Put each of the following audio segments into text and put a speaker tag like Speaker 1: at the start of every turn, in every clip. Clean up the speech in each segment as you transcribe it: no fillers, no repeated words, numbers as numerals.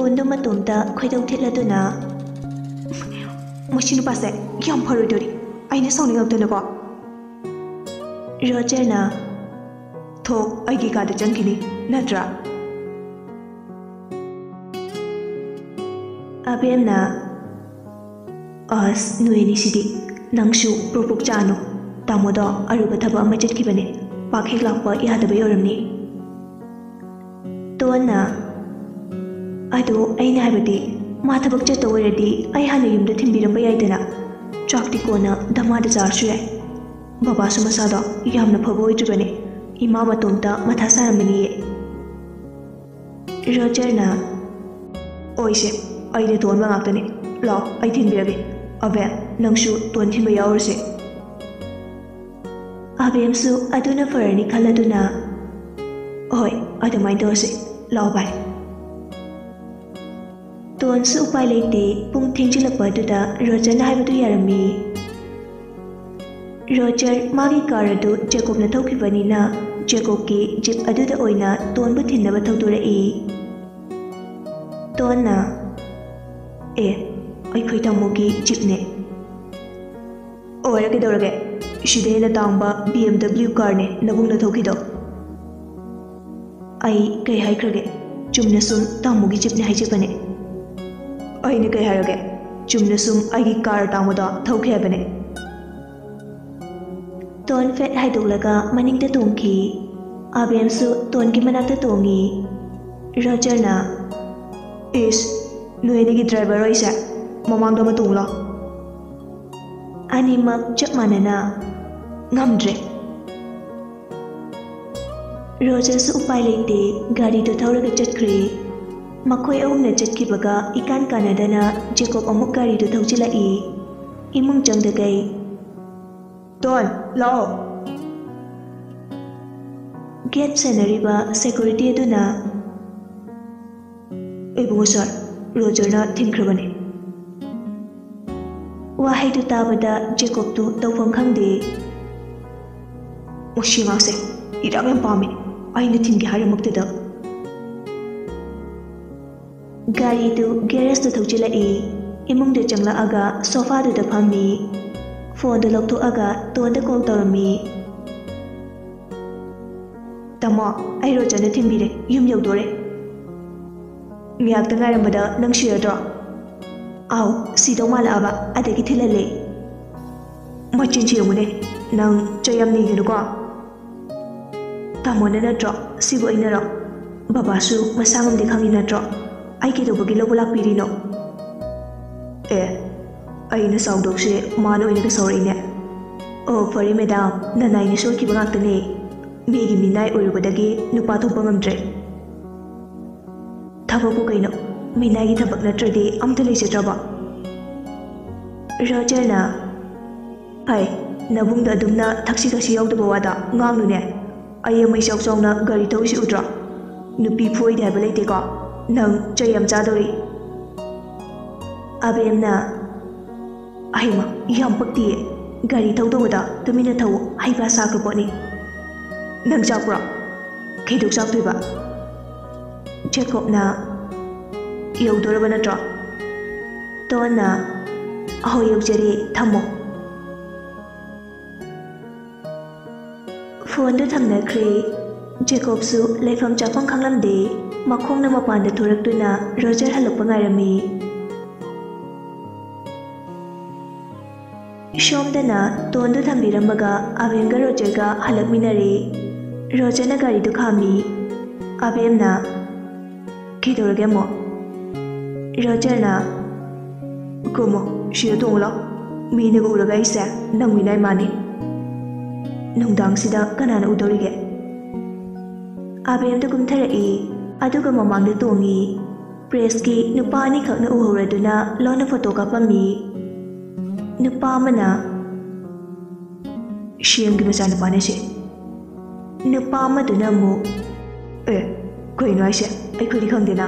Speaker 1: Tondo matumta khoidau thitladuna machine pase yam pharodori aina sawning outna ko Roger na thok aigi ka da changkini natra Abem na as nueni sidi nangshu propuk chano tamodo aruba thaba ama chatkibane pakhek lakpa yadaba yoramni Tona ado aina habati ma thabak chato oradi ai hana yumda thimbiramba yaidana chakti kona dhamada charsu yai baba su masada yamna phabo oidribane ima matomta matha saramani Roger na oise aide ton ba ngaktane law ai thinbirage abe nangshu ton thimba yaurse abemsu aduna farani khaladuna oi adumai dose law bai Ton su upai leite pung thingjilakpa aduda Roger na haibadu yarami Roger magi car adu Jacob na thaukibanina Jacob ki jeep aduda oina ton bu thinnaba thaudorai Ton na ai khoi tamogi jeep ne Oira kedorage shide na tangba BMW car ne nabung na thaukido ai kai haikrage chumna sum tamogi jeep ne haijebane aina kai harage chumna sum aigi car tamoda thauke habane ton fet haidolaga maningda tongki abem su ton gi manakta tongi Roger na is nueni gi driver oisa mamang do matungla ani mak chap manana ngamdre Roger su upai leite gari do thauraga chatkre Makhoi ahumna chatkibaga ikan kanadana Jacob amuk gari do thauchilai imung changdagai Ton lao Gate senariba security aduna Ebungo sir Roger na thingkrabane Wahai du tabada Jacob tu tawfam khangde Mushimase irang yam pame aina thingge haramaktada Gari tu garage tu thauchilai imung de changla aga sofa du da phammi phone da lokto aga ton da call tawrami Tama ai Roger na thimbire yum yaudore Miyak ta ngairambada nang shiyadro Aw sidau mala aba adagi thilale Machin chiyamune nang chayam ni genu ko Tamo na natro sibu ainaro Baba su masangam de khangi natro ai ke dobagi lobulak pirino aina saudokse mano ina ka saurine oh fari madam nanai ni so ki bangaktane megi minai orubadagi nupa thopa ngamdre thababu kaino minai gi thabak natradi amta leisetraba Roger na hai nabungda adumna thaksi kasi yaudaba wada nganglune ai mai chawchawna gari thausi udra nupi phoi de ba leite ko nang chayam chadori abemna ahima yam pakti gari thaudoda tumina thau haiba sakraponi nang chakra kheduk saktuiba Jacob na yaudoraba natra tona aho yaujari thamo phone du thamnakre Jacob su leifam chafam khanglamde makhongna mapanda thoraktuna Roger halokpa ngairami Shomdana tondu thambiramaga abenga Roger ga halakminare Roger na gari du khami abemna kidorage mo Roger na komo shiya tongla mine go uraga isa nangminai mani nungdang sida kanana udorige abem da kumtharai aduga mamangda tongi press ki nupa ani khakna uhoraduna lona photo kapami nupa mana shiyam gi macha nupa ne se nupa maduna mu koino aise ai khodi khangdena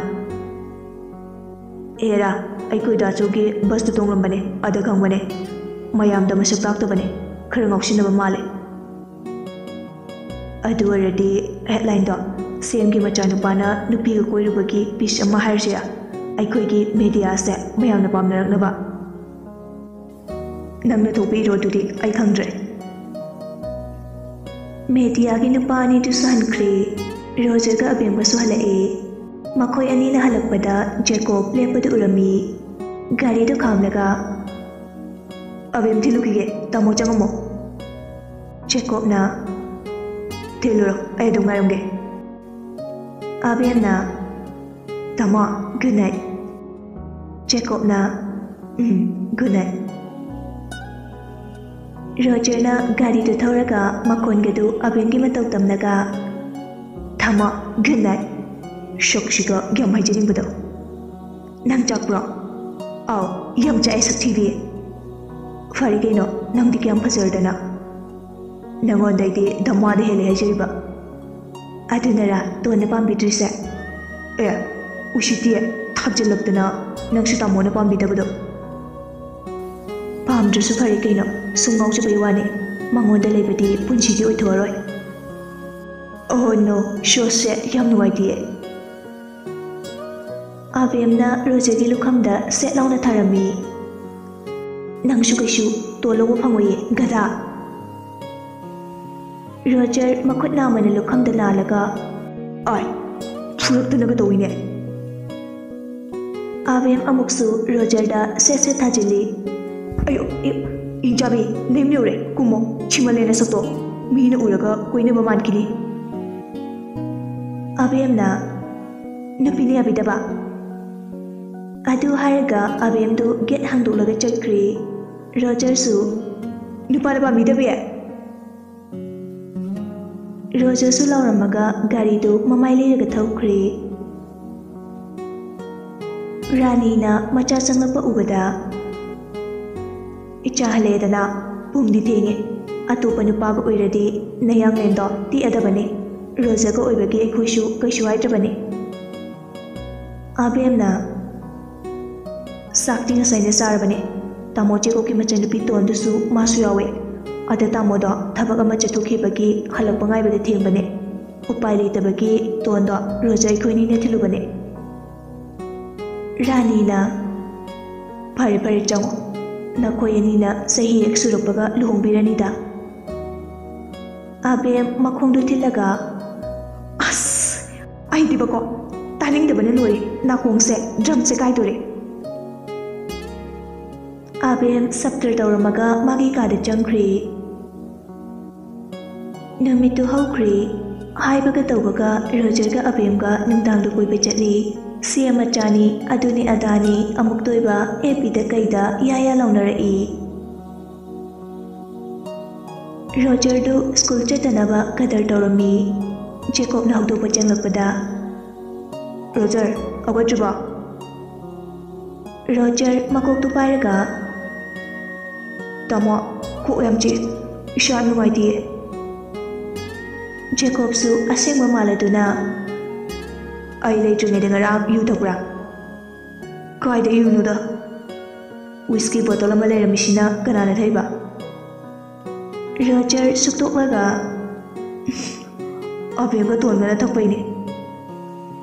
Speaker 1: era ai koi da choge bus tu tonglambane ada khangbane mayam da masak taktabane khara ngausinaba male adu aradi headline do sem gi macha nupana nupi ga koirubagi piece ama hairsia ꯑꯩꯈꯣꯏꯒꯤ ꯃꯦꯗꯤꯌꯥꯁꯦ ꯃꯌꯥꯝꯅ ꯄꯥꯝꯅꯔꯛꯅꯕ ꯅꯪꯅ ꯊꯣꯛꯄꯤꯔꯣ ꯑꯗꯨꯗꯤ ꯑꯩ ꯈꯪꯗ꯭ꯔꯦ ꯃꯦꯗꯤꯌꯥꯒꯤ ꯅꯨꯄꯥ ꯑꯅꯤꯗꯨꯁꯨ ꯍꯟꯈ꯭ꯔꯦ ꯔꯣꯖꯔꯒ ꯑꯕꯦꯝꯒꯁꯨ ꯍꯜꯂꯛꯑꯦ ꯃꯈꯣꯏ ꯑꯅꯤꯅ ꯍꯜꯂꯛꯄꯗ ꯖꯦꯀꯣꯕ ꯂꯦꯞꯄꯗꯨ ꯎꯔꯝꯃꯤ ꯒꯥꯔꯤꯗꯨ ꯈꯥꯝꯂꯒ ꯑꯕꯦꯝ ꯊꯤꯜꯂꯨꯈꯤꯒꯦ ꯇꯥꯃꯣ ꯆꯪꯉꯝꯃꯣ ꯖꯦꯀꯣꯕꯅ ꯊꯤꯜꯂꯨꯔꯣ ꯑꯩ ꯑꯗꯨꯝ ꯉꯥꯏꯔꯝꯒꯦ ꯑꯕꯦꯝꯅ ꯇꯥꯃꯣ ꯒꯨꯗ ꯅꯥꯏꯠ ꯖꯦꯀꯣꯕꯅ ꯒꯨꯗ ꯅꯥꯏꯠ ꯔꯣꯖꯔꯅ ꯒꯥꯔꯤꯗꯨ ꯊꯧꯔꯒ ꯃꯈꯣꯟꯒꯗꯨ ꯑꯕꯦꯝꯒꯤ ꯃꯇꯧ ꯇꯝꯂꯒ ꯊꯥꯃꯣ ꯒꯨꯗ ꯅꯥꯏꯠ ꯁꯛꯁꯤꯒ ꯌꯥꯝ ꯍꯥꯏꯖꯅꯤꯡꯕꯗꯣ ꯅꯪ ꯆꯥꯛꯄ꯭ꯔꯣ ꯑꯥꯎ ꯌꯥꯝ ꯆꯥꯛꯑꯦ ꯁꯛꯊꯤꯕꯤ ꯐꯔꯦ ꯀꯩꯅꯣ ꯅꯪꯗꯤ ꯀꯌꯥꯝ ꯐꯖꯔꯗꯅ ꯅꯪꯉꯣꯟꯗꯩꯗꯤ ꯙꯝꯃꯥꯗ ꯍꯦꯜꯂꯦ ꯍꯥꯏꯖꯔꯤꯕ ꯑꯗꯨꯅꯔꯥ ꯇꯣꯟꯅ ꯄꯥꯝꯕꯤꯗ꯭ꯔꯤꯁꯦ ꯑꯦ ꯎꯁꯤꯠꯇꯤꯌꯦ ꯊꯥꯛꯆꯤꯜꯂꯛꯇꯅ ꯅꯪꯁꯨ ꯇꯥꯃꯣꯅ ꯄꯥꯝꯕꯤꯗꯕꯗꯣ ꯄꯥꯝꯗ꯭ꯔꯁꯨ ꯐꯔꯦ ꯀꯩꯅꯣ ꯁꯨꯝ ꯉꯥꯎꯖꯕꯩ ꯋꯥꯅꯤ ꯃꯉꯣꯟꯗ ꯂꯩꯕꯗꯤ ꯄꯨꯟꯁꯤꯗꯤ ꯑꯣꯏꯊꯣꯛꯑꯔꯣꯏ ꯑꯣ ꯅꯣ ꯁꯣꯁꯦ ꯌꯥꯝ ꯅꯨꯡꯉꯥꯏꯇꯤꯌꯦ ꯑꯕꯦꯝꯅ ꯔꯣꯖꯔꯒꯤ ꯂꯨꯈꯝꯗ ꯁꯦꯠ ꯂꯥꯎꯅ ꯊꯥꯔꯝꯃꯤ ꯅꯪꯁꯨ ꯀꯩꯁꯨ ꯇꯣꯟ ꯂꯧꯕ ꯐꯪꯉꯣꯏꯌꯦ ꯒꯙꯥ ꯔꯣꯖꯔ ꯃꯈꯨꯠ ꯅꯥꯝꯃꯅ ꯂꯨꯈꯝꯗ ꯅꯥꯜꯂꯒ ꯑꯥꯏ ꯐꯨꯔꯛꯇꯅꯒ ꯇꯧꯏꯅꯦ ꯑꯕꯦꯝ ꯑꯃꯨꯛꯁꯨ ꯔꯣꯖꯔꯗ ꯁꯦꯠ ꯁꯦꯠ ꯊꯥꯖꯤꯜꯂꯤ ꯑꯌꯣ ꯏꯟꯆꯥꯕꯤ ꯅꯦꯝ ꯌꯧꯔꯦ ꯀꯨꯝꯃꯣ ꯁꯤꯃꯜꯂꯦꯅ ꯁꯛꯇꯣ ꯃꯤꯅ ꯎꯔꯒ ꯀꯣꯏꯅꯕ ꯃꯥꯟꯈꯤꯅꯤ ꯑꯕꯦꯝꯅ ꯅꯨꯄꯤꯅ ꯌꯥꯕꯤꯗꯕ ꯑꯗꯨ ꯍꯥꯏꯔꯒ ꯑꯕꯦꯝꯗꯨ ꯒꯦꯠ ꯍꯥꯡꯗꯣꯛꯂꯒ ꯆꯠꯈ꯭ꯔꯦ ꯔꯣꯖꯔꯁꯨ ꯅꯨꯄꯥꯅ ꯄꯥꯝꯕꯤꯗꯕꯤ ꯔꯣꯖꯔꯁꯨ ꯂꯥꯎꯔꯝꯃꯒ ꯒꯥꯔꯤꯗꯨ ꯃꯃꯥꯏ ꯂꯩꯔꯒ ꯊꯧꯈ꯭ꯔꯦ ꯔꯥꯅꯤꯅ ꯃꯆꯥ ꯆꯪꯂꯛꯄ ꯎꯕꯗ ꯏꯆꯥ ꯍꯜꯂꯦꯗꯅ ꯄꯨꯡꯗꯤ ꯊꯦꯡꯉꯦ ꯑꯇꯣꯞꯄ ꯅꯨꯄꯥꯒ ꯑꯣꯏꯔꯗꯤ ꯅꯌꯥꯡꯂꯦꯟꯗꯣ ꯇꯤꯛꯑꯗꯕꯅꯤ ꯔꯣꯖꯔꯒ ꯑꯣꯏꯕꯒꯤ ꯑꯩꯈꯣꯏꯁꯨ ꯀꯩꯁꯨ ꯍꯥꯏꯗ꯭ꯔꯕꯅꯤ ꯑꯕꯦꯝꯅ ꯆꯥꯛꯇꯤ ꯉꯁꯥꯏꯅ ꯆꯥꯔꯕꯅꯤ ꯇꯥꯃꯣ ꯆꯦꯀꯣꯛꯀꯤ ꯃꯆꯟꯅꯨꯄꯤ ꯇꯣꯟꯗꯨꯁꯨ ꯃꯥꯁꯨ ꯌꯥꯎꯋꯦ ꯑꯗ ꯇꯥꯃꯣꯗꯣ ꯊꯕꯛ ꯑꯃ ꯆꯠꯊꯣꯛꯈꯤꯕꯒꯤ ꯍꯜꯂꯛꯄ ꯉꯥꯏꯕꯗ ꯊꯦꯡꯕꯅꯦ ꯎꯄꯥꯏ ꯂꯩꯇꯕꯒꯤ ꯇꯣꯟꯗꯣ ꯔꯣꯖꯔ ꯑꯩꯈꯣꯏꯅꯤꯅ ꯊꯤꯜꯂꯨꯕꯅꯦ ꯔꯥꯅꯤꯅ ꯐꯔꯦ ꯐꯔꯦ ꯆꯪꯉꯣ ꯅꯈꯣꯏ ꯑꯅꯤꯅ ꯆꯍꯤ ꯍꯦꯛ ꯁꯨꯔꯛꯄꯒ ꯂꯨꯍꯣꯡꯕꯤꯔꯅꯤꯗ ꯑꯕꯦꯝ ꯃꯈꯣꯡꯗꯨ ꯊꯤꯜꯂꯒ ꯑꯁ ꯑꯩꯗꯤꯕꯀꯣ ꯇꯥꯅꯤꯡꯗꯕꯅ ꯂꯣꯏꯔꯦ ꯅꯥꯀꯣꯡꯁꯦ ꯗ꯭ꯔꯝꯁꯦ ꯀꯥꯏꯗꯣꯔꯦ ꯑꯕꯦꯝ ꯁꯞꯇꯔ ꯇꯧꯔꯝꯃꯒ ꯃꯥꯒꯤ ꯀꯥꯗ ꯆꯪꯈ꯭ꯔꯦ ꯅꯨꯃꯤꯠꯇꯨ ꯍꯧꯈ꯭ꯔꯦ ꯍꯥꯏꯕꯒ ꯇꯧꯕꯒ ꯔꯣꯖꯔꯒ ꯑꯕꯦꯝꯒ ꯅꯨꯡꯗꯥꯡꯗ ꯀꯣꯏꯕ ꯆꯠꯂꯤ ꯁꯤ ꯃꯆꯥꯅꯤ ꯑꯗꯨꯅꯤ ꯑꯗꯥꯅꯤ ꯑꯃꯨꯛ ꯇꯣꯏꯕ ꯑꯦꯄꯤꯗ ꯀꯩꯗ ꯌꯥ ꯂꯥꯎꯅꯔꯛꯏ ꯔꯣꯖꯔꯗꯨ ꯁ꯭ꯀꯨꯜ ꯆꯠꯇꯅꯕ ꯀꯗꯔ ꯇꯧꯔꯝꯃꯤ ꯖꯦꯀꯣꯕꯅ ꯍꯧꯗꯣꯛꯄ ꯆꯪꯂꯛꯄꯗ ꯔꯣꯖꯔ ꯍꯧꯒꯠꯇ꯭ꯔꯤꯕꯣ ꯔꯣꯖꯔ ꯃꯀꯣꯛꯇꯨ ꯄꯥꯏꯔꯒ ꯇꯥꯃꯣ ꯀꯣꯛ ꯌꯥꯝ ꯆꯤꯛꯑꯦ ꯏꯁꯥ ꯅꯨꯡꯉꯥꯏꯇꯤꯌꯦ ꯖꯦꯀꯣꯕꯁꯨ ꯑꯁꯦꯡꯕ ꯃꯥꯜꯂꯗꯨꯅ ꯑꯩ ꯂꯩꯇ꯭ꯔꯤꯉꯩꯗ ꯉꯔꯥꯡ ꯌꯨ ꯊꯛꯄ꯭ꯔꯥ ꯀꯥꯏꯗ ꯌꯨꯅꯣꯗ ꯋꯤꯁꯀꯤ ꯕꯣꯇꯜ ꯑꯃ ꯂꯩꯔꯝꯃꯤꯁꯤꯅ ꯀꯅꯥꯅ ꯊꯛꯏꯕ ꯔꯣꯖꯔ ꯁꯨꯛꯇꯣꯛꯂꯒ ꯑꯕꯦꯝꯒ ꯇꯣꯟꯕꯅ ꯊꯛꯄꯩꯅꯦ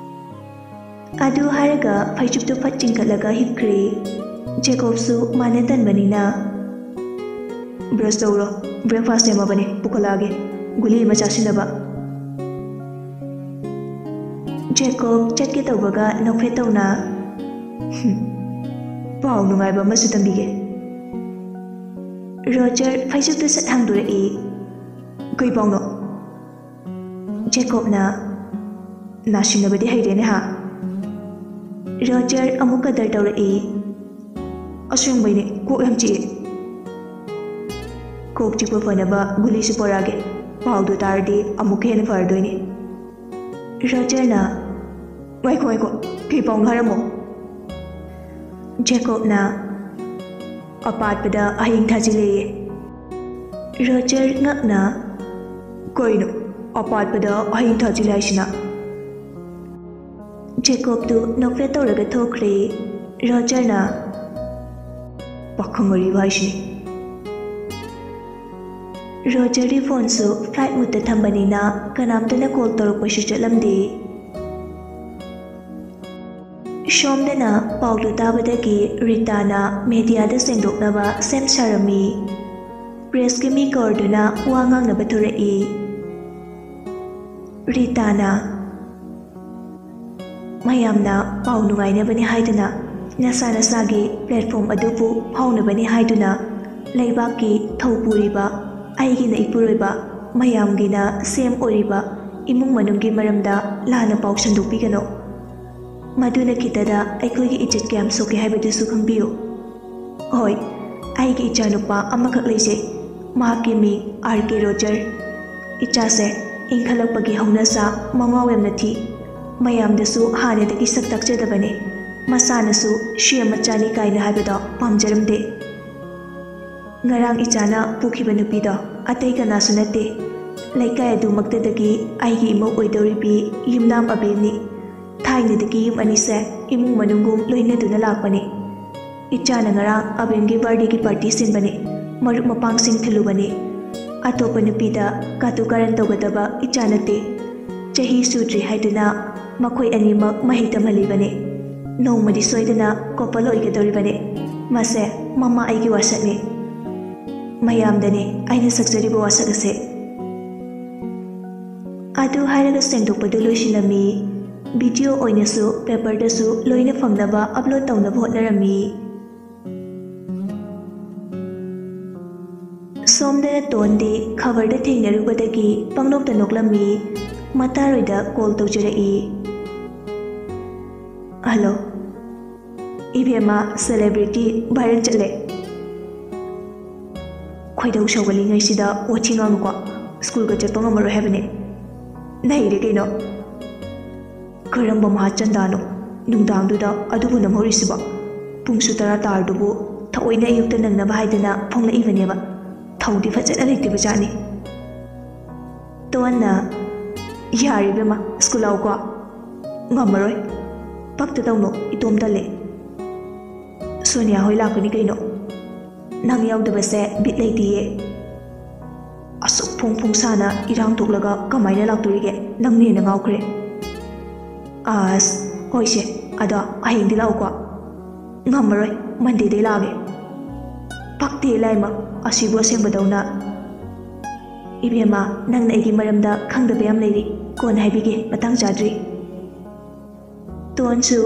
Speaker 1: ꯑꯗꯨ ꯍꯥꯏꯔꯒ ꯐꯩꯖꯨꯞꯇꯨ ꯐꯠ ꯆꯤꯡꯈꯠꯂꯒ ꯍꯤꯞꯈ꯭ꯔꯦ ꯖꯦꯀꯣꯕꯁꯨ ꯃꯥꯅ ꯇꯟꯕꯅꯤꯅ ꯕ꯭ꯔꯁ ꯇꯧꯔꯣ ꯕ꯭ꯔꯦꯛꯐꯥꯁ ꯁꯦꯝꯃꯕꯅꯦ ꯄꯨꯈꯠꯂꯛꯑꯒꯦ ꯒꯨꯂꯤ ꯑꯃ ꯆꯥꯁꯤꯟꯅꯕ ꯖꯦꯀꯣꯕ ꯆꯠꯀꯦ ꯇꯧꯕꯒ ꯅꯣꯛꯐꯦꯠ ꯇꯧꯅ ꯄꯥꯎ ꯅꯨꯡꯉꯥꯏꯕ ꯑꯃꯁꯨ ꯇꯝꯕꯤꯒꯦ ꯔꯣꯖꯔ ꯐꯩꯖꯨꯞꯇꯨ ꯁꯠ ꯍꯥꯡꯗꯣꯔꯛꯏ ꯀꯩ ꯄꯥꯎꯅꯣ ꯖꯦꯀꯣꯕꯅ ꯅꯥꯁꯤꯟꯅꯕꯗꯤ ꯍꯩꯔꯦꯅꯦ ꯍꯥ ꯔꯣꯖꯔ ꯑꯃꯨꯛ ꯀꯗꯔ ꯇꯧꯔꯛꯏ ꯑꯁꯦꯡꯕꯩꯅꯦ ꯀꯣꯛ ꯌꯥꯝ ꯆꯤꯛꯑꯦ ꯀꯣꯛ ꯆꯤꯛꯄ ꯐꯅꯕ ꯒꯨꯂꯤꯁꯨ ꯄꯣꯔꯛꯑꯒꯦ ꯄꯥꯎꯗꯨ ꯇꯥꯔꯗꯤ ꯑꯃꯨꯛꯀ ꯍꯦꯟꯅ ꯐꯔꯗꯣꯏꯅꯦ ꯔꯣꯖꯔꯅ ꯉꯥꯏꯈꯣ ꯀꯩ ꯄꯥꯎꯅꯣ ꯍꯥꯏꯔꯝꯃꯣ ꯖꯦꯀꯣꯕꯅ ꯑꯄꯥꯠꯄꯗ ꯑꯍꯤꯡ ꯊꯥꯖꯤꯜꯂꯦꯌꯦ ꯔꯣꯖꯔ ꯉꯛꯅ ꯀꯩꯅꯣ ꯑꯄꯥꯠꯄꯗ ꯑꯍꯤꯡ ꯊꯥꯖꯤꯜꯂꯦ ꯍꯥꯏꯁꯤꯅ ꯖꯦꯀꯣꯕꯇꯨ ꯅꯣꯛꯐꯦꯠ ꯇꯧꯔꯒ ꯊꯣꯛꯈ꯭ꯔꯦ ꯔꯣꯖꯔꯅ ꯄꯥꯈꯪ ꯑꯔꯤꯕ ꯍꯥꯏꯁꯤꯅꯤ ꯔꯣꯖꯔꯒꯤ ꯐꯣꯟꯁꯨ ꯐ꯭ꯂꯥꯏꯠ ꯃꯨꯠꯇ ꯊꯝꯕꯅꯤꯅ ꯀꯅꯥꯝꯇꯅ ꯀꯣꯜ ꯇꯧꯔꯛꯄꯁꯨ ꯆꯠꯂꯝꯗꯦ ꯁꯣꯝꯗꯅ ꯄꯥꯎꯗꯨ ꯇꯥꯕꯗꯒꯤ ꯔꯤꯇꯥꯅ ꯃꯦꯗꯤꯌꯥꯗ ꯁꯦꯡꯗꯣꯛꯅꯕ ꯁꯦꯝ ꯁꯥꯔꯝꯃꯤ꯫ ꯄ꯭ꯔꯦꯁꯀꯤ ꯃꯤ ꯀꯧꯔꯗꯨꯅ ꯋꯥ ꯉꯥꯡꯅꯕ ꯊꯣꯔꯛꯏ꯫ ꯔꯤꯇꯥꯅ ꯃꯌꯥꯝꯅ ꯄꯥꯎ ꯅꯨꯡꯉꯥꯏꯅꯕꯅꯤ ꯍꯥꯏꯗꯨꯅ ꯅꯁꯥ ꯅꯁꯥꯒꯤ ꯄ꯭ꯂꯦꯠꯐꯣꯝ ꯑꯗꯨꯕꯨ ꯐꯥꯎꯅꯕꯅꯤ ꯍꯥꯏꯗꯨꯅ ꯂꯩꯕꯥꯛꯀꯤ ꯊꯧ ꯄꯨꯔꯤꯕ ꯑꯩꯒꯤꯅ ꯏꯄꯨꯔꯣꯏꯕ ꯃꯌꯥꯝꯒꯤꯅ ꯁꯦꯝ ꯑꯣꯏꯔꯤꯕ ꯏꯃꯨꯡ ꯃꯅꯨꯡꯒꯤ ꯃꯔꯝꯗ ꯂꯥꯟꯅ ꯄꯥꯎ ꯁꯟꯗꯣꯛꯄꯤꯒꯅꯨ꯫ ꯃꯗꯨꯅ ꯈꯤꯇꯗ ꯑꯩꯈꯣꯏꯒꯤ ꯏꯖꯠ ꯀꯌꯥꯝ ꯁꯣꯛꯀꯦ ꯍꯥꯏꯕꯗꯨꯁꯨ ꯈꯪꯕꯤꯌꯨ꯫ ꯍꯣꯏ, ꯑꯩꯒꯤ ꯏꯆꯥꯅꯨꯄꯥ ꯑꯃꯈꯛ ꯂꯩꯖꯩ꯫ ꯃꯍꯥꯛꯀꯤ ꯃꯤꯡ RK ꯔꯣꯖꯔ꯫ ꯏꯆꯥꯁꯦ ꯏꯟꯈꯠꯂꯛꯄꯒꯤ ꯍꯧꯅꯁꯥ ꯃꯉꯥꯎ ꯌꯥꯝꯅ ꯊꯤ꯫ ꯃꯌꯥꯝꯗꯁꯨ ꯍꯥꯟꯅꯗꯒꯤ ꯁꯛ ꯇꯥꯛꯆꯗꯕꯅꯤ꯫ ꯃꯁꯥꯅꯁꯨ ꯁꯦꯝ ꯃꯆꯥꯅꯤ ꯀꯥꯏꯅ ꯍꯥꯏꯕꯗꯣ ꯄꯥꯝꯖꯔꯝꯗꯦ꯫ ꯉꯔꯥꯡ ꯏꯆꯥꯅ ꯄꯨꯈꯤꯕ ꯅꯨꯄꯤꯗꯣ ꯑꯇꯩ ꯀꯅꯥꯁꯨ ꯅꯠꯇꯦ, ꯂꯩꯀꯥꯏ ꯑꯗꯨꯃꯛꯇꯗꯒꯤ ꯑꯩꯒꯤ ꯏꯃꯧ ꯑꯣꯏꯗꯧꯔꯤꯕꯤ ꯌꯨꯝꯅꯥꯝ ꯑꯕꯦꯝꯅꯤ꯫ ꯊꯥꯏꯅꯗꯒꯤ ꯌꯨꯝ ꯑꯅꯤꯁꯦ ꯏꯃꯨꯡ ꯃꯅꯨꯡꯒꯨꯝ ꯂꯣꯏꯅꯗꯨꯅ ꯂꯥꯛꯄꯅꯤ꯫ ꯏꯆꯥꯅ ꯉꯔꯥꯡ ꯑꯕꯦꯝꯒꯤ ꯕꯥꯔꯗꯦꯒꯤ ꯄꯥꯔꯇꯤ ꯁꯤꯟꯕꯅꯤ, ꯃꯔꯨꯞ ꯃꯄꯥꯡꯁꯤꯡ ꯊꯤꯜꯂꯨꯕꯅꯤ꯫ ꯑꯇꯣꯞꯄ ꯅꯨꯄꯤꯗ ꯀꯥꯇꯨ ꯀꯥꯔꯟ ꯇꯧꯒꯗꯕ ꯏꯆꯥ ꯅꯠꯇꯦ꯫ ꯆꯍꯤ ꯁꯨꯗ꯭ꯔꯤ ꯍꯥꯏꯗꯨꯅ ꯃꯈꯣꯏ ꯑꯅꯤꯃꯛ ꯃꯍꯩ ꯇꯝꯍꯜꯂꯤꯕꯅꯤ꯫ ꯅꯣꯡꯃꯗꯤ ꯁꯣꯏꯗꯅ ꯀꯣꯄꯜ ꯑꯣꯏꯒꯗꯧꯔꯤꯕꯅꯤ꯫ ꯃꯁꯦ ꯃꯃꯥ ꯑꯩꯒꯤ ꯋꯥꯁꯛꯅꯤ꯫ ꯃꯌꯥꯝꯗꯅꯤ ꯑꯩꯅ ꯁꯛꯆꯔꯤꯕ ꯋꯥꯁꯛ ꯑꯁꯦ꯫ ꯑꯗꯨ ꯍꯥꯏꯔꯒ ꯁꯦꯡꯗꯣꯛꯄꯗꯨ ꯂꯣꯏꯁꯤꯜꯂꯝꯃꯤ꯫ ꯚꯤꯗꯤꯑꯣ ꯑꯣꯏꯅꯁꯨ ꯄꯦꯄꯔꯗꯁꯨ ꯂꯣꯏꯅ ꯐꯪꯅꯕ ꯑꯞꯂꯣꯗ ꯇꯧꯅꯕ ꯍꯣꯠꯅꯔꯝꯃꯤ꯫ ꯁꯣꯝꯗꯅ ꯇꯣꯟꯗꯤ ꯈꯕꯔꯗ ꯊꯦꯡꯅꯔꯨꯕꯗꯒꯤ ꯄꯪꯅꯣꯛꯇ ꯅꯣꯛꯂꯝꯃꯤ꯫ ꯃꯇꯥꯔꯣꯏꯗ ꯀꯣꯜ ꯇꯧꯖꯔꯛꯏ꯫ ꯍꯜꯂꯣ ꯏꯕꯦꯝꯃ, ꯁꯦꯂꯦꯕ꯭ꯔꯤꯇꯤ ꯚꯥꯏꯔꯦꯜ ꯆꯠꯂꯦ꯫ ꯈꯣꯏꯗꯧ ꯁꯧꯒꯠꯂꯤꯉꯩꯁꯤꯗ ꯋꯥꯊꯤ ꯉꯥꯡꯅꯨꯀꯣ, ꯁ꯭ꯀꯨꯜꯒ ꯆꯠꯄ ꯉꯝꯃꯔꯣꯏ ꯍꯥꯏꯕꯅꯤ꯫ ꯅꯩꯔꯦ ꯀꯩꯅꯣ꯫ ꯀꯔꯝꯕ ꯃꯍꯥꯆꯟꯗꯥꯅꯣ ꯅꯨꯡꯗꯥꯡꯗꯨꯗ ꯑꯗꯨꯕꯨ ꯅꯝꯍꯧꯔꯤꯁꯤꯕꯣ? ꯄꯨꯡꯁꯨ 10 ꯇꯥꯔꯗꯨꯕꯨ ꯊꯑꯣꯏꯅ ꯑꯌꯨꯛꯇ ꯅꯪꯅꯕ ꯍꯥꯏꯗꯅ ꯐꯣꯡꯂꯛꯏꯕꯅꯦꯕ꯫ ꯊꯧꯗꯤ ꯐꯖꯅ ꯂꯩꯇꯦꯕꯖꯥꯠꯅꯤ꯫ ꯇꯣꯟꯅ ꯌꯥꯔꯤꯕꯦꯝꯃ, ꯁ꯭ꯀꯨꯜ ꯂꯥꯛꯎꯀꯣ꯫ ꯉꯝꯃꯔꯣꯏ, ꯄꯛꯇꯗꯧꯅꯣ, ꯏꯇꯣꯝ ꯇꯜꯂꯦ꯫ ꯁꯣꯅꯤꯌꯥ ꯍꯣꯏ ꯂꯥꯛꯀꯅꯤ ꯀꯩꯅꯣ꯫ ꯅꯪ ꯌꯥꯎꯗꯕꯁꯦ ꯕꯤꯠ ꯂꯩꯇꯤꯌꯦ꯫ ꯑꯁꯨꯛ ꯐꯣꯡ ꯐꯣꯡ ꯁꯥꯅ ꯏꯔꯥꯡ ꯊꯣꯛꯂꯒ ꯀꯃꯥꯏꯅ ꯂꯥꯛꯇꯣꯔꯤꯒꯦ? ꯅꯪꯅ ꯍꯦꯟꯅ ꯉꯥꯎꯈ꯭ꯔꯦ꯫ ꯑꯁ ꯍꯣꯏꯁꯦ, ꯑꯗꯣ ꯍꯌꯦꯡꯗꯤ ꯂꯥꯛꯎꯀꯣ꯫ ꯉꯝꯃꯔꯣꯏ, ꯃꯟꯗꯦꯗꯩ ꯂꯥꯛꯑꯒꯦ꯫ ꯄꯛꯇꯦ ꯂꯥꯏꯃ, ꯑꯁꯤꯕꯨ ꯑꯁꯦꯡꯕꯗꯧꯅ꯫ ꯏꯕꯦꯝꯃ, ꯅꯪꯅ ꯑꯩꯒꯤ ꯃꯔꯝꯗ ꯈꯪꯗꯕ ꯌꯥꯝ ꯂꯩꯔꯤ, ꯀꯣꯟꯅ ꯍꯥꯏꯕꯤꯒꯦ, ꯃꯇꯥꯡ ꯆꯥꯗ꯭ꯔꯤ꯫ ꯇꯣꯟꯁꯨ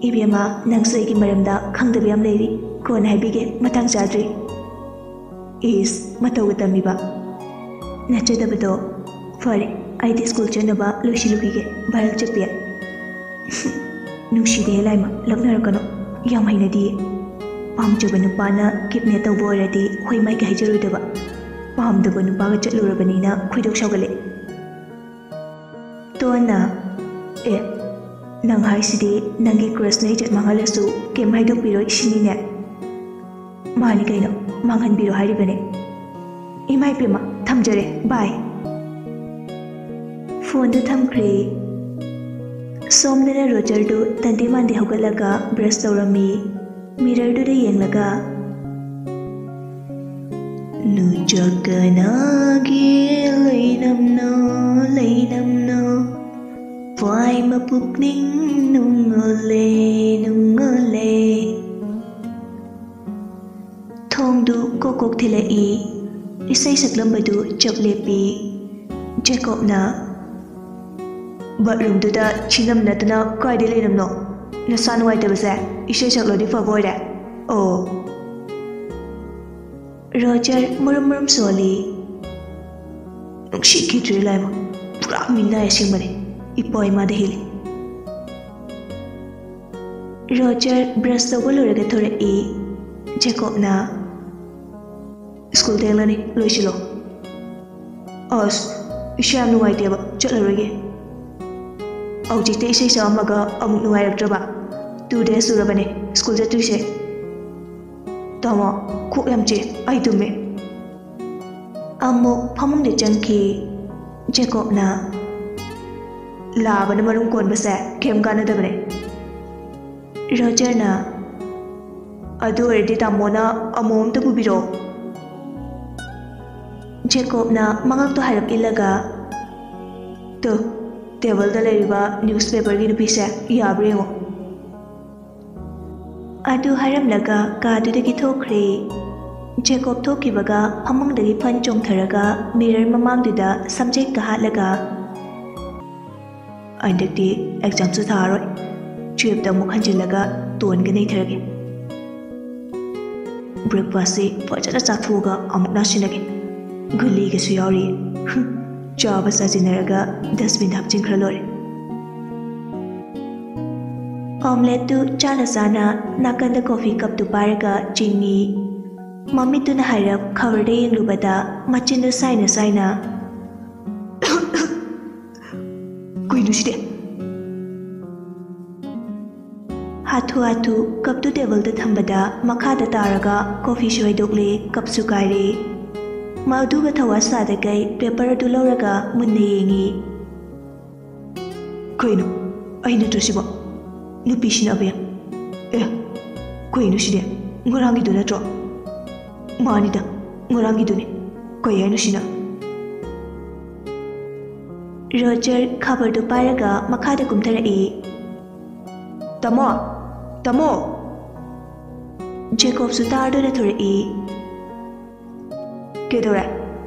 Speaker 1: ꯏꯕꯦꯝꯃ, ꯅꯪꯁꯨ ꯑꯩꯒꯤ ꯃꯔꯝꯗ ꯈꯪꯗꯕ ꯌꯥꯝ ꯂꯩꯔꯤ, ꯀꯣꯟꯅ ꯍꯥꯏꯕꯤꯒꯦ, ꯃꯇꯥꯡ ꯆꯥꯗ꯭ꯔꯤ꯫ ꯏꯁ, ꯃꯇꯧꯒ ꯇꯝꯃꯤꯕ꯫ ꯅꯠꯆꯗꯕꯗꯣ꯫ ꯐꯔꯦ, ꯑꯩꯗꯤ ꯁ꯭ꯀꯨꯜ ꯆꯠꯅꯕ ꯂꯣꯏꯁꯤꯜꯂꯨꯈꯤꯒꯦ, ꯚꯥꯏꯔꯦꯜ ꯆꯠꯄꯤ꯫ ꯅꯨꯡꯁꯤꯗꯦꯍꯦ ꯂꯥꯏꯃ, ꯂꯛꯅꯔꯛꯀꯅꯣ, ꯌꯥꯝ ꯍꯩꯅꯗꯤꯌꯦ꯫ ꯄꯥꯝꯖꯕ ꯅꯨꯄꯥꯅ ꯀꯤꯗꯅꯦꯞ ꯇꯧꯕ ꯑꯣꯏꯔꯗꯤ ꯍꯣꯏ ꯃꯥꯏꯒ ꯍꯥꯏꯖꯔꯣꯏꯗꯕ꯫ ꯄꯥꯝꯗꯕ ꯅꯨꯄꯥꯒ ꯆꯠꯂꯨꯔꯕꯅꯤꯅ ꯈꯣꯏꯗꯧ ꯁꯥꯎꯒꯠꯂꯦ꯫ ꯇꯣꯟꯅ ꯅꯪ ꯍꯥꯏꯁꯤꯗꯤ ꯅꯪꯒꯤ ꯀ꯭ꯔꯁꯅ ꯏꯖꯠ ꯃꯥꯡꯍꯜꯂꯁꯨ ꯀꯩꯝ ꯍꯥꯏꯗꯣꯛꯄꯤꯔꯣꯏ ꯁꯤꯅꯤꯅꯦ? ꯃꯥꯅꯤ ꯀꯩꯅꯣ, ꯃꯥꯡꯍꯟꯕꯤꯔꯣ ꯍꯥꯏꯔꯤꯕꯅꯦ꯫ ꯏꯃꯥꯏꯄꯦꯝꯃ, ꯊꯝꯖꯔꯦ, ꯕꯥꯏ꯫ ꯐꯣꯟꯗꯨ ꯊꯝꯈ꯭ꯔꯦ꯫ ꯁꯣꯝꯗꯅ ꯔꯣꯖꯔꯗꯨ ꯇꯟꯗꯦ ꯃꯥꯟꯗꯦ ꯍꯧꯒꯠꯂꯒ ꯕ꯭ꯔꯁ ꯇꯧꯔꯝꯃꯤ꯫ ꯃꯤꯔꯔꯗꯨꯗ ꯌꯦꯡꯂꯒ ꯅꯨꯖꯀꯅꯥꯒꯤ ꯂꯩꯅꯝꯅ ꯂꯩꯅꯝꯅ ꯋꯥꯏꯃ ꯄꯨꯛꯅꯤꯡ ꯅꯨꯡꯉꯣꯜꯂꯦ ꯅꯨꯡꯉꯣꯜꯂꯦ꯫ ꯊꯣꯡꯗꯨ ꯀꯣꯛ ꯀꯣꯛ ꯊꯤꯜꯂꯛꯏ꯫ ꯏꯁꯩ ꯁꯛꯂꯝꯕꯗꯨ ꯆꯞ ꯂꯦꯞꯄꯤ꯫ ꯖꯦꯀꯣꯕꯅ ꯕꯥꯠꯔꯨꯝꯗꯨꯗ ꯆꯤꯡꯉꯝ ꯅꯠꯇꯅ ꯀꯥꯏꯗ ꯂꯩꯔꯝꯅꯣ? ꯅꯁꯥ ꯅꯨꯡꯉꯥꯏꯇꯕꯁꯦ ꯏꯁꯩ ꯁꯛꯂꯗꯤ ꯐꯕ ꯑꯣꯏꯔꯦ꯫ ꯑꯣ꯫ ꯔꯣꯖꯔ ꯃꯨꯔꯨꯝ ꯃꯨꯔꯨꯝ ꯁꯣꯜꯂꯤ꯫ ꯅꯨꯡꯁꯤꯈꯤꯗ꯭ꯔꯦ ꯂꯥꯏꯃ, ꯄꯨꯔꯥ ꯃꯤꯅꯥꯏ ꯑꯁꯦꯡꯕꯅꯤ, ꯏꯄꯥ ꯏꯃꯥꯗ ꯍꯦꯜꯂꯤ꯫ ꯔꯣꯖꯔ ꯕ꯭ꯔꯁ ꯇꯧꯕ ꯂꯣꯏꯔꯒ ꯊꯣꯔꯛꯏ꯫ ꯖꯦꯀꯣꯕꯅ ꯁ꯭ꯀꯨꯜ ꯊꯦꯡꯂꯅꯤ, ꯂꯣꯏꯁꯤꯜꯂꯣ꯫ ꯑꯁ, ꯏꯁꯥ ꯌꯥꯝ ꯅꯨꯡꯉꯥꯏꯇꯦꯕ, ꯆꯠꯂꯔꯣꯏꯒꯦ꯫ ꯍꯧꯖꯤꯛꯇ ꯏꯁꯩ ꯁꯛꯑꯝꯃꯒ ꯑꯃꯨꯛ ꯅꯨꯡꯉꯥꯏꯔꯛꯇ꯭ꯔꯕ? 2 days ꯁꯨꯔꯕꯅꯦ ꯁ꯭ꯀꯨꯜ ꯆꯠꯇ꯭ꯔꯤꯁꯦ꯫ ꯇꯥꯃꯣ, ꯀꯣꯛ ꯌꯥꯝ ꯆꯤꯛꯑꯦ, ꯑꯩ ꯇꯨꯝꯃꯦ꯫ ꯑꯃꯨꯛ ꯐꯃꯨꯡꯗ ꯆꯪꯈꯤ꯫ ꯖꯦꯀꯣꯕꯅ ꯂꯥꯕꯅ ꯃꯔꯨꯝ ꯀꯣꯟꯕꯁꯦ ꯀꯩꯝ ꯀꯥꯟꯅꯗꯕꯅꯦ꯫ ꯔꯣꯖꯔꯅ ꯑꯗꯨ ꯑꯣꯏꯔꯗꯤ ꯇꯥꯃꯣꯅ ꯑꯃꯨꯛ ꯑꯝꯇ ꯄꯨꯕꯤꯔꯛꯑꯣ꯫ ꯖꯦꯀꯣꯕꯅ ꯃꯉꯛꯇꯣ ꯍꯥꯏꯔꯞ ꯏꯜꯂꯒ ꯇꯦꯕꯜꯗ ꯂꯩꯔꯤꯕ ꯅ꯭ꯌꯨꯁꯄꯦꯄꯔꯒꯤ ꯅꯨꯄꯤꯁꯦ ꯌꯥꯕ꯭ꯔꯥ ꯌꯦꯡꯉꯣ ꯑꯗꯨ ꯍꯥꯏꯔꯝꯂꯒ ꯀꯥꯗꯨꯗꯒꯤ ꯊꯣꯛꯈ꯭ꯔꯦ ꯖꯦꯀꯣꯕ ꯊꯣꯛꯈꯤꯕꯒ ꯐꯃꯨꯡꯗꯒꯤ ꯐꯟ ꯆꯣꯡꯊꯔꯒ ꯃꯤꯔꯔ ꯃꯃꯥꯡꯗꯨꯗ ꯁꯝꯖꯦꯛꯀ ꯍꯥꯠꯂꯒ ꯍꯟꯗꯛꯇꯤ ꯑꯦꯛꯖꯥꯝꯁꯨ ꯊꯥꯔꯣꯏ 12ꯇ ꯑꯃꯨꯛ ꯍꯟꯖꯤꯜꯂꯒ ꯇꯣꯟꯒ ꯅꯩꯊꯔꯒꯦ ꯕ꯭ꯔꯦꯛꯐꯥꯁꯁꯤ ꯐꯖꯅ ꯆꯥꯊꯣꯛꯑꯒ ꯑꯃꯨꯛ ꯅꯥꯁꯤꯟꯅꯒꯦ ꯒꯨꯂꯤꯒꯁꯨ ꯌꯥꯎꯔꯤ ꯆꯥꯕ ꯆꯥꯁꯤꯟꯅꯔꯒ ꯗꯁꯕꯤꯟꯗ ꯍꯥꯞꯆꯤꯟꯈ꯭ꯔ ꯂꯣꯏꯔꯦ ऑमलेट चाना चाना नाकंद कॉफी कप पायरगा चिंगी मम्मीतुना हायरप खबरदे येंगलुबदा मचिंदु साइना साइना कुइनुसिदे हाथु हाथु कप टेबल थंबदा मखादा तारगा कॉफी सुइदोकले कप सुकाइरे मधुगा थवा सादगै पेपर अदु लौरगा मुन्ने येंगी कुइनु अइना तुसिबो नुपीसिना अबे कुइनुसिदे ngorangidु natro manida ngorangidune koyainusina Roger खबरदु पायरगा मखादा कुमथरई तमो तमो जेकोब सुतारदुना थोरई केदोरा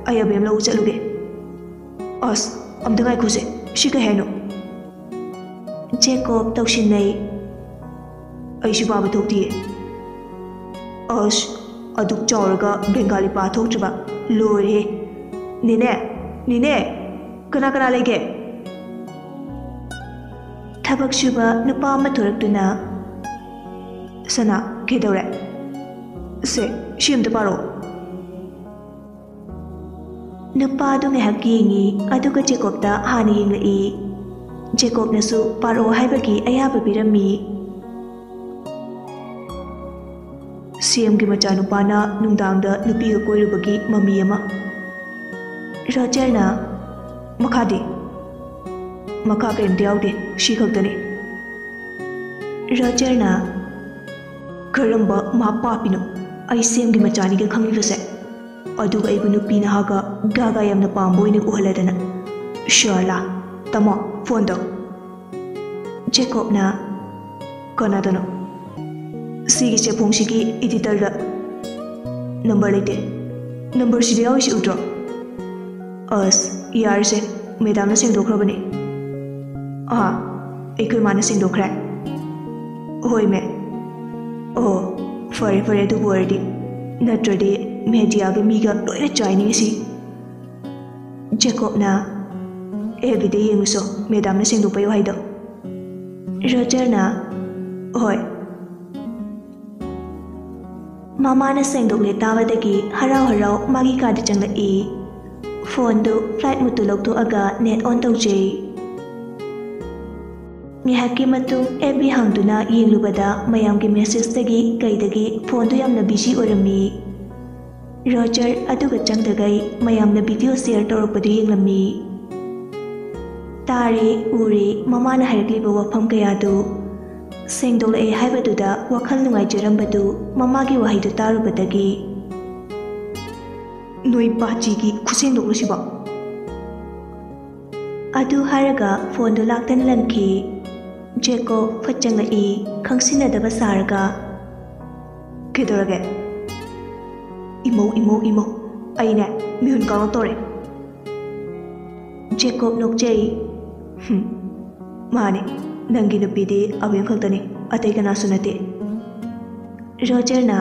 Speaker 1: अयबेम लो चलुगे अस अमदगाय खुसे शिका हेनो जेकोब तौशिनई अइसु बाबा थोक्तिए अस अदुक चावरगा बेंगाली पाथोक्त्रबा लोरे निने निने कना कना लेगे थबक सुबा नुपा अमा थोरक्तुना सना केदौरे से शिमद पारो नुपा अदु ngahak yengi aduga जेकोबदा हानि yenglai जेकोबनसु पारो हाइबगी अयाबा बिरमी सीएम की मचानुपाना नुंगदांगदा नुपीगा कोइरुबगी मम्मी अमा रोजरना मखादे मखा करिमते याउदे शी खक्तने रोजरना करंबा मा पापिनो आई सीएम की मचानीगा खंगिबसे अदुगा अइबु नुपी नहागा गागा यमना पाम्बोइने उहलदना शाला तमो फोन दो जेकोबना कनादनो सिगी चेपोंगसिगी एडिटर नंबर लेते नंबर सिदे यावइसि उद्रो अस यारसे मैडम ने सेंदोख्रबने एखोय माने सेंदोख्रे होय मे ओ फरे फरे दु बोरदि नत्रदे मीडिया के मीगा लोइना चाइनिंगसि जेकोबना एबिदे येंगुसो मैडम ने सेंदोपयो हाइदो रोजरना होय मामाना सेंदोकले ताबदगी हराव हराव मागी काद चंगलई फोन दो फ्लाइट मुतु लौथोअगा नेट ऑन तौजे मिहाकी मतु एबी हांगदुना येंगलुबदा मयाम की मेसेज तगी कईदगी फोन दो यामना बिजी ओरमी रोजर अदुगा चंगदगई मयामना वीडियो शेयर तौरपदु येंगलमी तारे उरे ममाना हायरक्लिबा वफम कयादु सेंदोलए हाइबदुदा वखल नुंगाइजरंबदु ममागी वहाइदु तारुबदगी नोई बाचीगी खुसेंदोलसिबा अदु हारगा फोन दो लाक्तन लंखी जेको फचंगई खंगसिनदबा सारगा केदोरगे इमो इमो इमो अइने मिहुन कांग तोरे जेको नोकजई माने नंगी नुपीदी अबेम खक्तने अतै कनासु नते रोजरना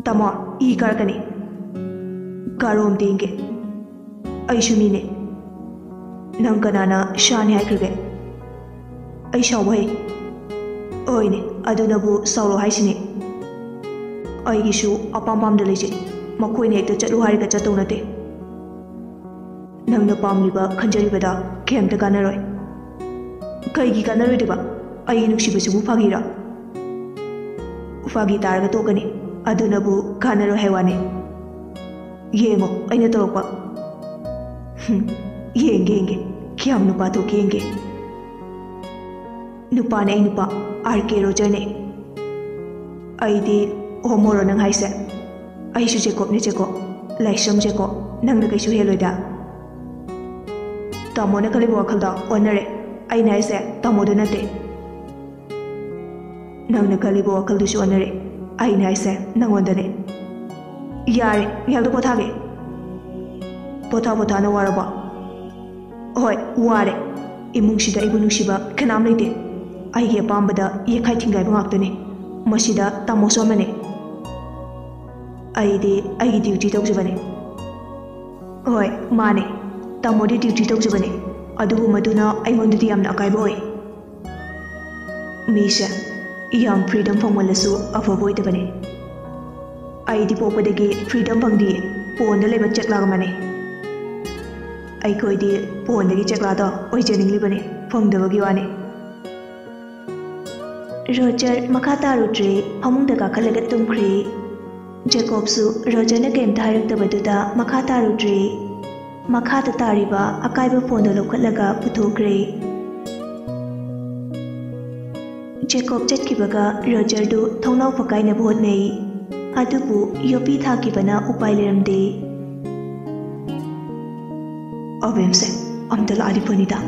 Speaker 1: तमो ई कारकने कारोम देंगे अइसु मीने नंग कनाना शाने हाइख्रगे अइ सावबै ओइने अदुनबु सावरो हाइसिने अइगिसु अपाम पामदा लेजे मखोइने हेक्ता चलु हारिगा चतौ नते नंगना पामलिबा खंजरिबदा केमता कानरोय कईगी कानरोइदबा अइ नुक्सिबसुबु फागिरा फागी तारगा तोकने अदुनबु कानरो हेवाने येंगो अइना तोरपा येंगे येंगे क्याम नुपा तो केंगे नुपाने अइ नुपा आरके रोजरने अइदी होमोरो नंग हाइसे अइसु जेकोब ने जेको लाइसम जेको नंगना कैसु हेलोइदा ꯇꯥꯃꯣꯅ ꯈꯜꯂꯤꯕ ꯋꯥꯈꯜꯗꯣ ꯑꯣꯟꯅꯔꯦ ꯑꯩꯅ ꯍꯥꯏꯁꯦ ꯇꯥꯃꯣꯗ ꯅꯠꯇꯦ ꯅꯪꯅ ꯈꯜꯂꯤꯕ ꯋꯥꯈꯜꯗꯨꯁꯨ ꯑꯣꯟꯅꯔꯦ ꯑꯩꯅ ꯍꯥꯏꯁꯦ ꯅꯪꯉꯣꯟꯗꯅꯦ ꯌꯥꯔꯦ ꯉꯥꯏꯍꯥꯛꯇ ꯄꯣꯊꯥꯒꯦ ꯄꯣꯊꯥꯅ ꯋꯥꯔꯕꯣ ꯍꯣꯏ ꯋꯥꯔꯦ ꯏꯃꯨꯡꯁꯤꯗ ꯑꯩꯕꯨ ꯅꯨꯡꯁꯤꯕ ꯀꯅꯥꯝ ꯂꯩꯇꯦ ꯑꯩꯒꯤ ꯑꯄꯥꯝꯕꯗ ꯌꯦꯛꯈꯥꯏ ꯊꯤꯡꯒꯥꯏꯕ ꯉꯥꯛꯇꯅꯤ ꯃꯁꯤꯗ ꯇꯥꯃꯣꯁꯨ ꯑꯃꯅꯦ ꯑꯩꯗꯤ ꯑꯩꯒꯤ ꯗ꯭ꯌꯨꯇꯤ ꯇꯧꯖꯕꯅꯦ ꯍꯣꯏ ꯃꯥꯅꯦ ꯇꯥꯃꯣꯗꯤ ꯗ꯭ꯌꯨꯇꯤ ꯇꯧꯖꯕꯅꯦ ꯑꯗꯨꯕꯨ ꯃꯗꯨꯅ ꯑꯩꯉꯣꯟꯗꯗꯤ ꯌꯥꯝꯅ ꯑꯀꯥꯏꯕ ꯑꯣꯏ ꯃꯤꯁꯦ ꯌꯥꯝ ꯐ꯭रीडम ꯐꯪꯃꯜꯂꯁꯨ ꯑꯐꯕ ꯑꯣꯏꯗꯕꯅꯦ ꯑꯩꯗꯤ ꯄꯣꯛꯄꯗꯒꯤ ꯐ꯭रीडम ꯐꯪꯗꯤꯌꯦ ꯄꯣꯟꯗ ꯂꯩꯕ ꯆꯦꯛꯂꯥꯒ ꯃꯥꯟꯅꯩ ꯑꯩꯈꯣꯏꯗꯤ ꯄꯣꯟꯗꯒꯤ ꯆꯦꯛꯂꯥꯗꯣ ꯑꯣꯏꯖꯅꯤꯡꯂꯤꯕꯅꯤ ꯐꯪꯗꯕꯒꯤ ꯋꯥꯅꯤ ꯔꯣꯖꯔ ꯃꯈꯥ ꯇꯥꯔꯨꯗ꯭ꯔꯦ ꯐꯃꯨꯡꯗ ꯀꯥꯈꯠꯂꯒ ꯇꯨꯝꯈ꯭ꯔꯦ ꯖꯦꯀꯣꯕꯁꯨ ꯔꯣꯖꯔꯅ ꯀꯩꯝꯇ ꯍꯥꯏꯔꯛꯇꯕꯗꯨꯗ ꯃꯈꯥ ꯇꯥꯔꯨꯗ꯭ꯔꯦ ꯃꯈꯥꯗ ꯇꯥꯔꯤꯕ ꯑꯀꯥꯏꯕ ꯐꯣꯟꯗꯣ ꯂꯧꯈꯠꯂꯒ ꯄꯨꯊꯣꯛꯈ꯭ꯔꯦ ꯖꯦꯀꯣꯕ ꯆꯠꯈꯤꯕꯒ ꯔꯣꯖꯔꯗꯨ ꯊꯣꯡꯅꯥꯎ ꯐꯛꯀꯥꯏꯅꯕ ꯍꯣꯠꯅꯩ ꯑꯗꯨꯕꯨ ꯌꯣꯄꯤ ꯊꯥꯈꯤꯕꯅ ꯎꯄꯥꯏ ꯂꯩꯔꯝꯗꯦ ꯑꯕꯦꯝꯁꯦ ꯑꯝꯇ ꯂꯥꯛꯑꯗꯤ ꯐꯅꯤꯗ